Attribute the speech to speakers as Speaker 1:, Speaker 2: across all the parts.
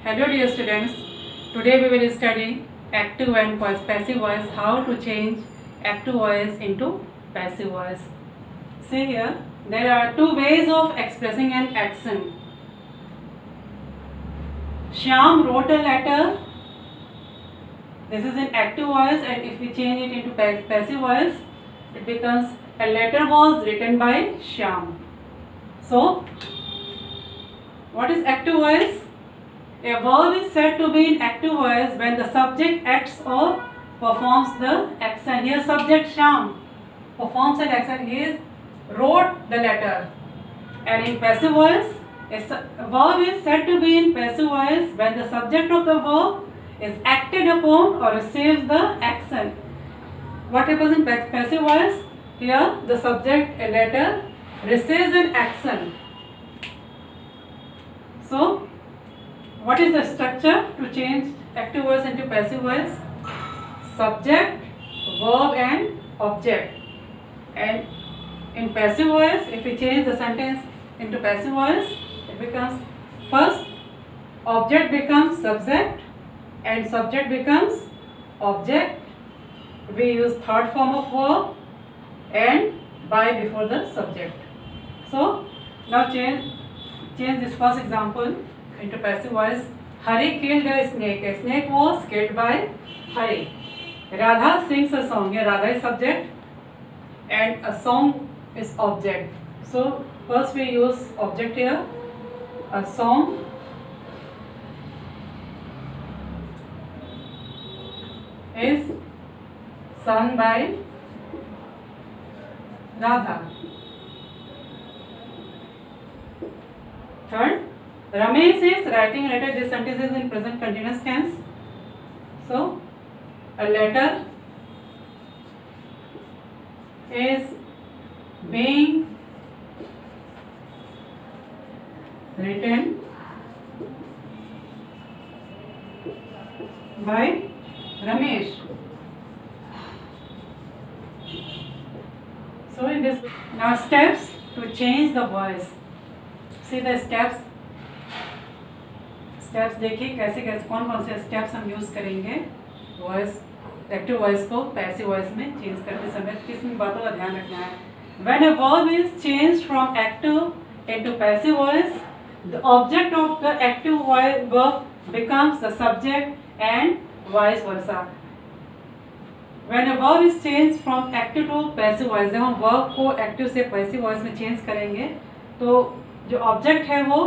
Speaker 1: Hello dear students, today we will study active and passive voice, how to change active voice into passive voice. See here, there are two ways of expressing an action. Shyam wrote a letter. This is an active voice, and if we change it into passive voice, it becomes a letter was written by Shyam. So, what is active voice? A verb is said to be in active voice when the subject acts or performs the action. Here subject Shyam performs an action. He wrote the letter. And in passive voice, a verb is said to be in passive voice when the subject of the verb is acted upon or receives the action. What happens in passive voice? Here the subject, a letter, receives an action. So, what is the structure to change active voice into passive voice? Subject, verb and object. And in passive voice, if we change the sentence into passive voice, it becomes first object becomes subject and subject becomes object. We use third form of verb and by before the subject. So now change this first example into passive voice. Hari killed a snake. A snake was killed by Hari. Radha sings a song. Here Radha is subject and a song is object. So first we use object here. A song is sung by Radha. Third, Ramesh is writing a letter. This sentence is in present continuous tense. So, a letter is being written by Ramesh. So, in this, now steps to change the voice. See the steps. Steps देखिए कैसे कैसे कौन कौन से steps हम use करेंगे voice active voice को passive voice में चेंज करते समय किस बातों का ध्यान रखना है. When a verb is changed from active into passive voice, the object of the active verb becomes the subject and vice versa. When a verb is changed from active to passive voice, जब हम verb को active से passive voice में change करेंगे तो जो object है वो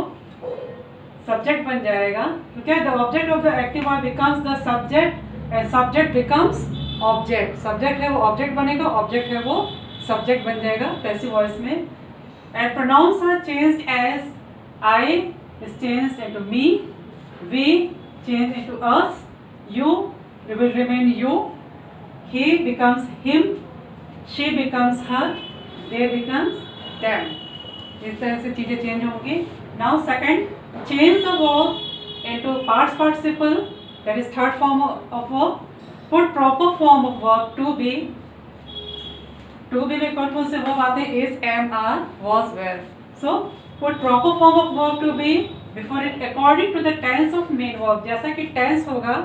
Speaker 1: सब्जेक्ट बन जाएगा. तो क्या the object of the active verb becomes the subject and subject becomes object. Subject है वो ऑब्जेक्ट बनेगा, ऑब्जेक्ट है वो सब्जेक्ट बन जाएगा पैसिव वॉइस में. And pronouns are changed as I is changed into me, we change into us, you will remain you, he becomes him, she becomes her, they becomes them. इस तरह से चीजें change होंगी. Now second, change the verb into past participle, that is third form of verb. Put proper form of verb to be. To be में कौन कौन से verb आते हैं? Is, am, are, was, were. So put proper form of verb to be before it according to the tense of main verb. जैसा कि tense होगा,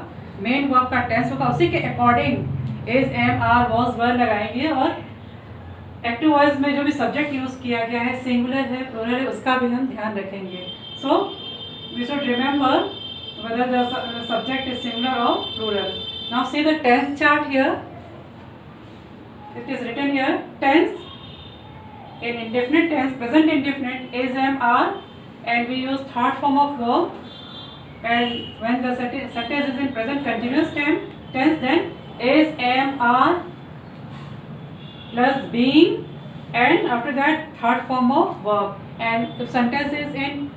Speaker 1: main verb का tense होगा, उसी के according is, am, are, was, were लगाएंगे. और active voice में जो भी सब्जेक्ट यूज किया गया है, सिंगुलर है, प्लूरल है, उसका भी हम ध्यान रखेंगे. So we should remember whether the subject is singular or plural. Now see the tense chart here. It is written here, tense in indefinite tense, present indefinite, is, am, are, and we use third form of verb. And when the sentence is in present continuous tense, then is, am, are plus being, and after that third form of verb. And if sentence is in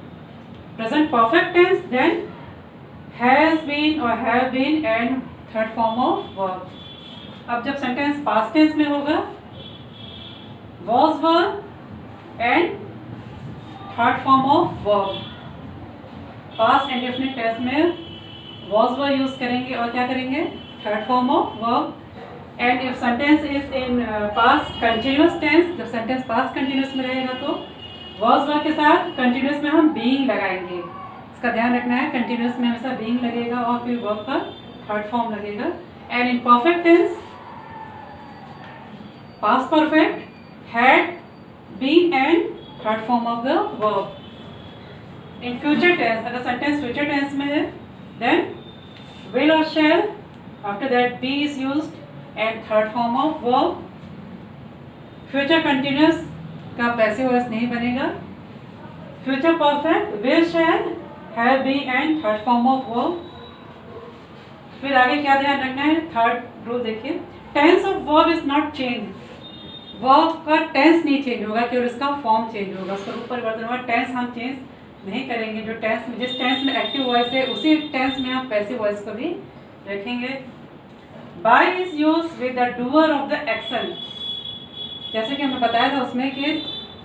Speaker 1: present perfect tense, then has been or have been and third form of verb. अब जब sentence past tense में होगा, was, were and third form of verb. past indefinite tense में was, were use करेंगे और क्या करेंगे? third form of verb. And if sentence is in past continuous tense, जब सेंटेंस पास्ट कंटिन्यूस में रहेगा तो वॉज वर्ब के साथ कंटिन्यूस में हम बीइंग लगाएंगे. इसका ध्यान रखना है, कंटिन्यूस में हमेशा बीइंग लगेगा और फिर वर्ब का थर्ड फॉर्म लगेगा। And in perfect tense past perfect, had, been and third form of the verb. In future tense, अगर सेंटेंस फ्यूचर टेंस में है then will or shall, after that be is used and third form of verb। future continuous का passive voice नहीं बनेगा। future perfect will, shall, have, be and third form of verb। फिर आगे क्या ध्यान रखना है, थर्ड रूल देखिए, tense of verb is not change। verb का tense नहीं चेंज होगा, केवल इसका फॉर्म चेंज होगा, उसका रूप परिवर्तन होगा। tense हम चेंज नहीं करेंगे। जो टेंस में, जिस टेंस में एक्टिव वॉइस है उसी टेंस में हम पैसिव वॉइस को भी रखेंगे। By is use with the doer of the action. जैसे कि हमने बताया था उसमें कि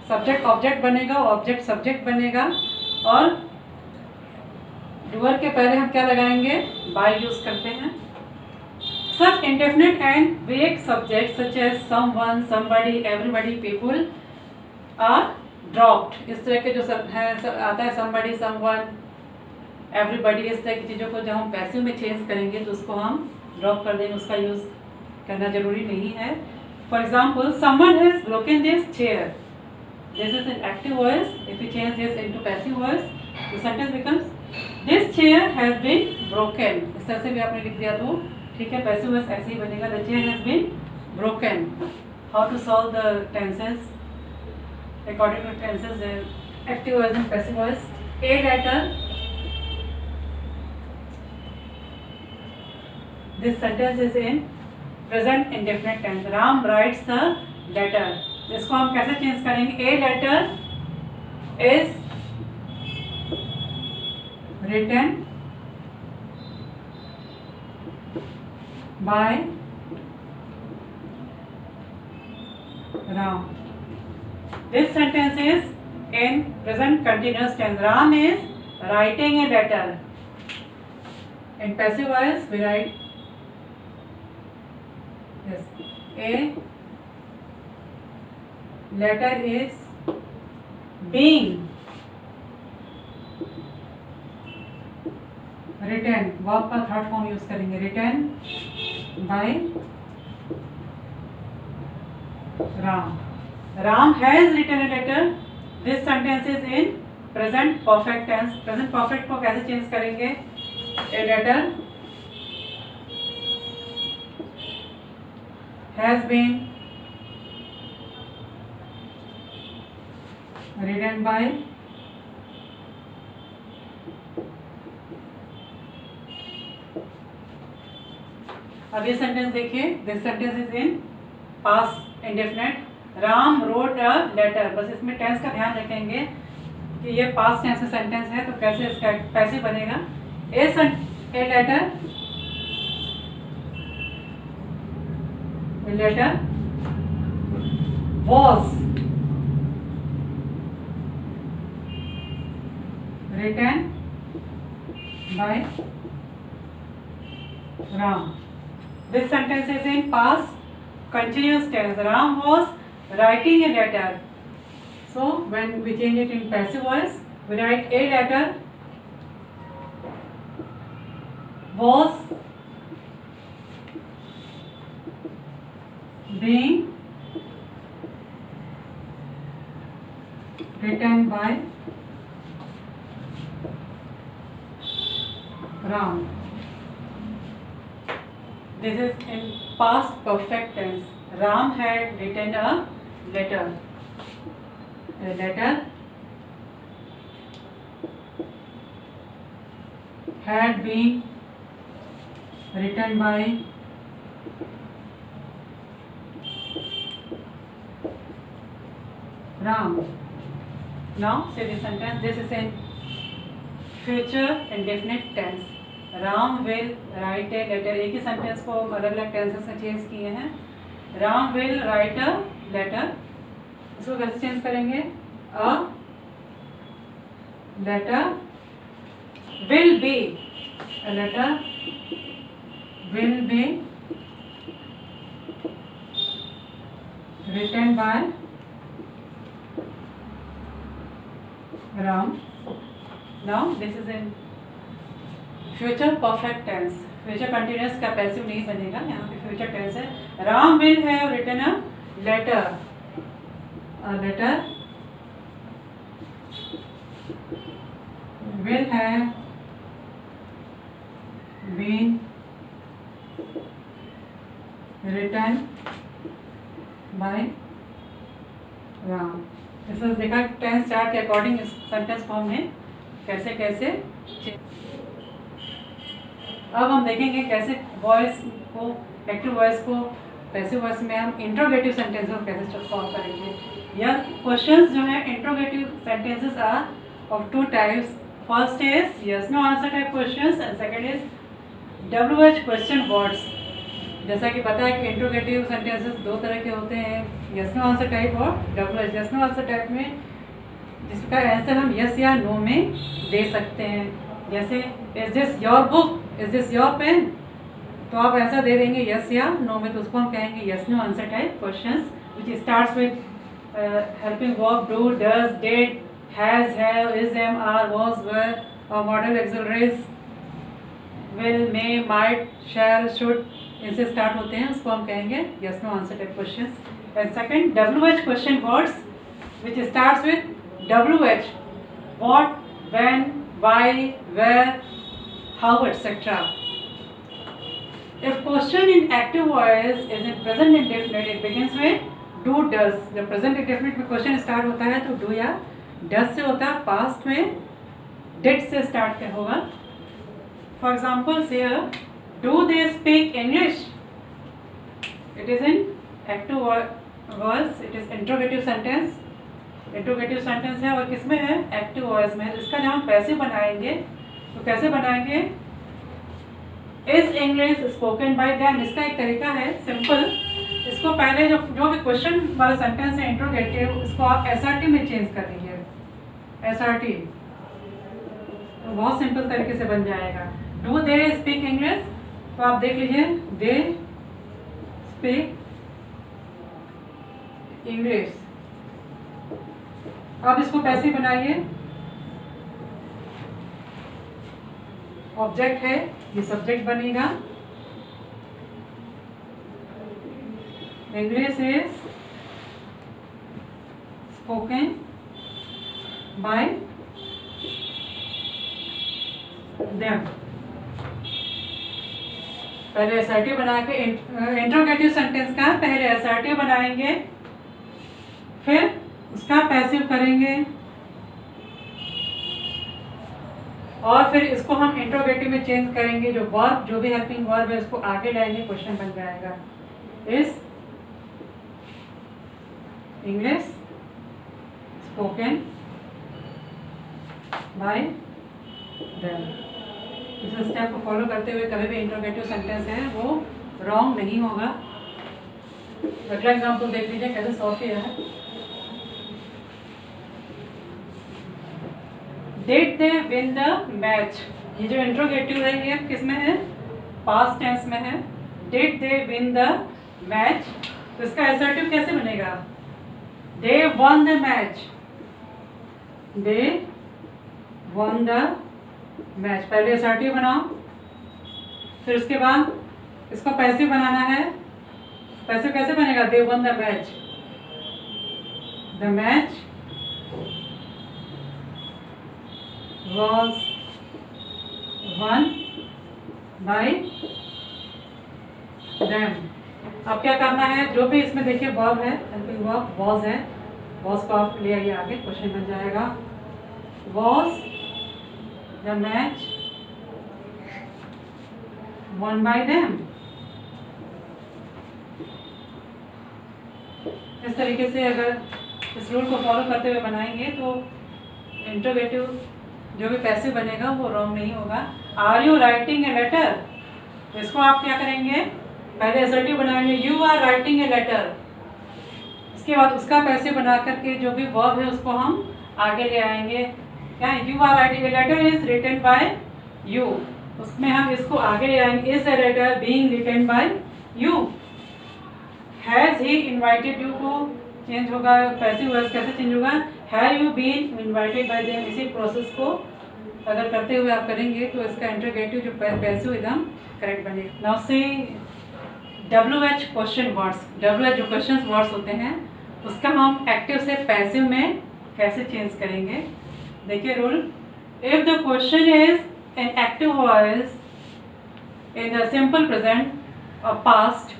Speaker 1: सब्जेक्ट ऑब्जेक्ट बनेगा, ऑब्जेक्ट सब्जेक्ट बनेगा और डूअर के पहले हम क्या लगाएंगे, बाय यूज करते हैं। Such indefinite and vague subject such as someone, somebody, everybody, people are dropped. इस तरह के जो सब है आता है, समबडी, समवन, एवरीबडी, इस तरह की चीज़ों को जब हम पैसिव में चेंज करेंगे तो उसको हम ड्रॉप कर देंगे, उसका यूज़ करना जरूरी नहीं है। For example, someone has broken this chair, this is an active voice. If you change this into passive voice the sentence becomes this chair has been broken. इस तरह से भी आपने लिख दिया तो ठीक है, पैसिव वॉइस ऐसे ही बनेगा, the chair has been broken. How to solve the tenses according to tenses, active voice and passive voice। A letter, this sentence is in present indefinite tense। Ram writes the letter। इसको हम कैसे change करेंगे, A letter is written by Ram। This sentence is in present continuous tense। Ram is writing a letter। In passive voice we write yes, a letter is being written। verb का third form use करेंगे, written by Ram। Ram has written a letter। This sentence is in present perfect tense। present perfect को कैसे change करेंगे, a letter has been written by अब ये sentence देखिए, this sentence is in past indefinite. Ram wrote a letter. बस इसमें tense का ध्यान रखेंगे कि ये पास्ट टेंस में सेंटेंस है तो कैसे इसका पैसिव बनेगा। A letter was written by Ram। This sentence is in past continuous tense। Ram was writing a letter। So when we change it in passive voice, we write a letter was being written by Ram। This is in past perfect tense। Ram had written a letter। A letter had been written by Ram। Now say the sentence। This is in future indefinite tense। Ram will write a letter। एक ही sentence को अलग अलग tenses में change किए हैं। Ram will write a letter। इसको कैसे change करेंगे, a letter will be, a letter will be written by Ram। Now this is in future perfect tense. Future continuous का पैसिव नहीं बनेगा, यहाँ पे फ्यूचर टेंस है। Ram will have written a letter, will have been written by Ram। इसमें देखा tense chart के according इस सेंटेंस फॉर्म में कैसे कैसे। अब हम देखेंगे कैसे वॉइस को, एक्टिव वॉइस को पैसिव वॉइस में हम इंट्रोगेटिव सेंटेंस को कैसे सॉल्व करेंगे। यह क्वेश्चंस जो है interrogative sentences are of two types. First is yes no answer type questions and second is WH question words. जैसा कि पता है कि इंट्रोगेटिव सेंटेंसेस दो तरह के होते हैं, यस नो आंसर टाइप और WH। Yes no answer type में जिसका आंसर हम यस या नो में दे सकते हैं, जैसे is this your book, is this your pen, तो आप ऐसा दे देंगे यस या नो में, तो उसको हम कहेंगे yes no answer type questions which starts with helping verb do, does, did, has, have, is, am, are, was, were और modal auxiliaries will, may, might, shall, should, इनसे स्टार्ट होते हैं, उसको हम कहेंगे yes no answer type questions. And second WH question words which starts with WH, what, when, why, where, how etc. If question in active voice is in present indefinite, it begins with do, does। जब present indefinite में question start होता है तो do या does से होता है, past में did से start होगा। For example, here do they speak English? It is in active voice, it is interrogative sentence। Interrogative sentence है और किसमें है, एक्टिव वॉइस में है। तो इसका जब हम पैसिव बनाएंगे तो कैसे बनाएंगे, is English spoken by them. इसका एक तरीका है सिंपल, इसको पहले जो भी क्वेश्चन वाला सेंटेंस है इंट्रोगेटिव, इसको आप SRT में चेंज कर दीजिए, SRT, तो बहुत सिंपल तरीके से बन जाएगा। डू दे स्पीक इंग्लिश, तो आप देख लीजिए दे स्पीक इंग्लिश। अब इसको पैसिव बनाइए, ऑब्जेक्ट है, ये सब्जेक्ट बनेगा, English is spoken by them. पहले SRT बना के इंट्रोगेटिव सेंटेंस का पहले SRT बनाएंगे, फिर उसका पैसिव करेंगे और फिर इसको हम इंट्रोगेटिव में चेंज करेंगे। जो वर्ब, जो भी हेल्पिंग वर्ब है उसको आगे लाएंगे, क्वेश्चन बन जाएगा is English spoken by them. इस स्टेप को फॉलो करते हुए कभी भी इंट्रोगेटिव सेंटेंस है वो रॉन्ग नहीं होगा। अगला एग्जाम्पल देख लीजिए कैसे सॉल्व किया है। Did they win the match? ये जो इंट्रोगेटिव है ये किस में है, पास्ट टेंस में है। Did they win the match? तो इसका assertive कैसे बनेगा, they won the match, they won the match। पहले assertive बनाओ, फिर उसके बाद इसको पैसिव बनाना है। पैसिव कैसे बनेगा, they won the match, the match was won by them। अब क्या करना है, जो भी इसमें देखिए वर्ब है, हेल्पिंग वर्ब was है, was को आप ले आइए आगे, क्वेश्चन बन जाएगा was the match won by them। इस तरीके से अगर इस रूल को फॉलो करते हुए बनाएंगे तो इंट्रोगेटिव जो भी पैसिव बनेगा वो रॉन्ग नहीं होगा। Are you writing a letter, तो इसको आप क्या करेंगे, पहले असर्टिव बनाएंगे you are writing a letter, इसके बाद उसका पैसिव बना करके जो भी वर्ब है उसको हम आगे ले आएंगे। क्या, you are writing a letter is written by you, उसमें हम इसको आगे ले आएंगे, is a letter being written by you. Has he invited you को चेंज होगा, पैसिव वॉइस कैसे चेंज होगा, have you been invited by them. इसी प्रोसेस को अगर करते हुए आप करेंगे तो इसका इंटरोगेटिव जो पैसिव एकदम करेक्ट बनेगा। नाउ से WH क्वेश्चन वर्ड्स, WH जो क्वेश्चन वर्ड्स होते हैं उसका हम एक्टिव से पैसिव में कैसे चेंज करेंगे। देखिए rule, if the question is an active voice in the simple present or past,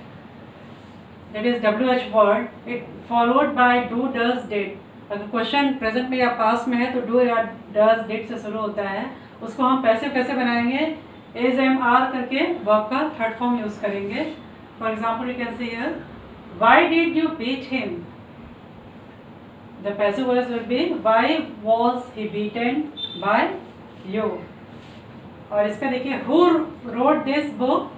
Speaker 1: that is WH word, it followed by do, does, did। अगर क्वेश्चन प्रेजेंट में या पास्ट में है तो डू या डज, डिड से शुरू होता है, उसको हम पैसिव कैसे बनाएंगे, इज एम आर करके वर्ब का थर्ड फॉर्म यूज करेंगे। For example you can see here, why did you beat him, the passive voice will be why was he beaten by you. और इसका देखिए हु रोड दिस बुक,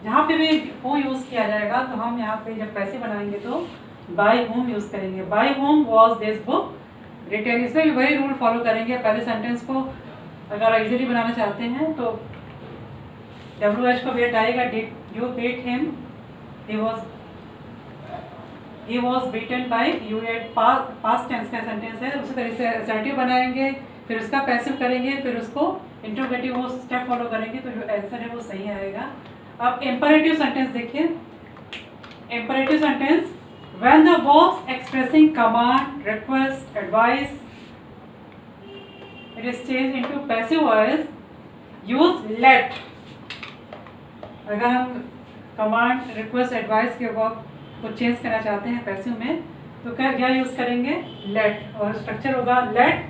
Speaker 1: जहाँ पे भी who use किया जाएगा तो हम यहाँ पे जब पैसे बनाएंगे तो बाय होम यूज़ करेंगे, by whom was this book written. इसमें भी वही रूल फॉलो करेंगे। पहले सेंटेंस को अगर इजीली बनाना चाहते हैं तो WH को वेट आएगा, did you beat him, he was beaten by you, एट पास्ट टेंस का सेंटेंस है। उसी तरह से असर्टिव बनाएंगे, फिर उसका पैसिव करेंगे, फिर उसको इंटरोगेटिव वो स्टेप फॉलो करेंगे तो जो आंसर है वो सही आएगा। अब इंपरेटिव सेंटेंस देखिए, imperative sentence, when the verbs expressing command, request, advice, it is change into passive voice, use let. अगर हम कमांड, रिक्वेस्ट, एडवाइस के वर्ब को चेंज करना चाहते हैं पैसिव में तो क्या यूज करेंगे, लेट, और स्ट्रक्चर होगा लेट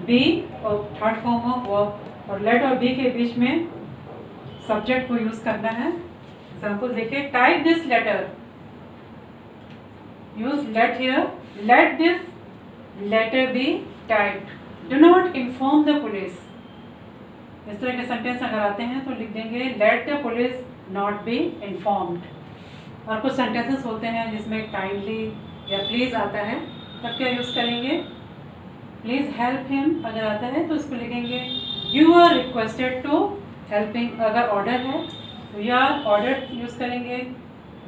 Speaker 1: बी और थर्ड फॉर्म ऑफ वर्ब, और लेट और बी के बीच में सब्जेक्ट को यूज करना है। एग्जाम्पल देखिए, type this letter, use let here, let this letter be typed, do not inform the police. इस तरह के सेंटेंस अगर आते हैं तो लिख देंगे let the police not be informed. और कुछ सेंटेंसेस होते हैं जिसमें काइंडली या प्लीज आता है, तब क्या यूज करेंगे, प्लीज हेल्प हिम अगर आता है तो इसको लिखेंगे you are requested to helping. अगर ऑर्डर है तो यू आर ऑर्डर यूज करेंगे।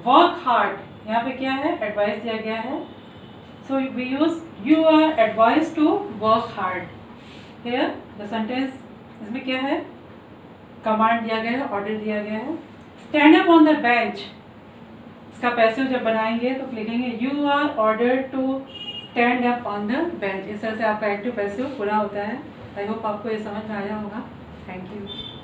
Speaker 1: वर्क हार्ड, यहाँ पे क्या है, एडवाइस दिया गया है, so we use you are advise to work hard. Here the sentence, इसमें क्या है, कमांड दिया गया है, ऑर्डर दिया गया है। Stand up on the bench, इसका पैसिव जब बनाएंगे तो लिखेंगे you are order to stand up on the bench. इस तरह से आपका एक्टिव पैसिव पूरा होता है। आई होप आपको ये समझ में आया होगा। Thank you.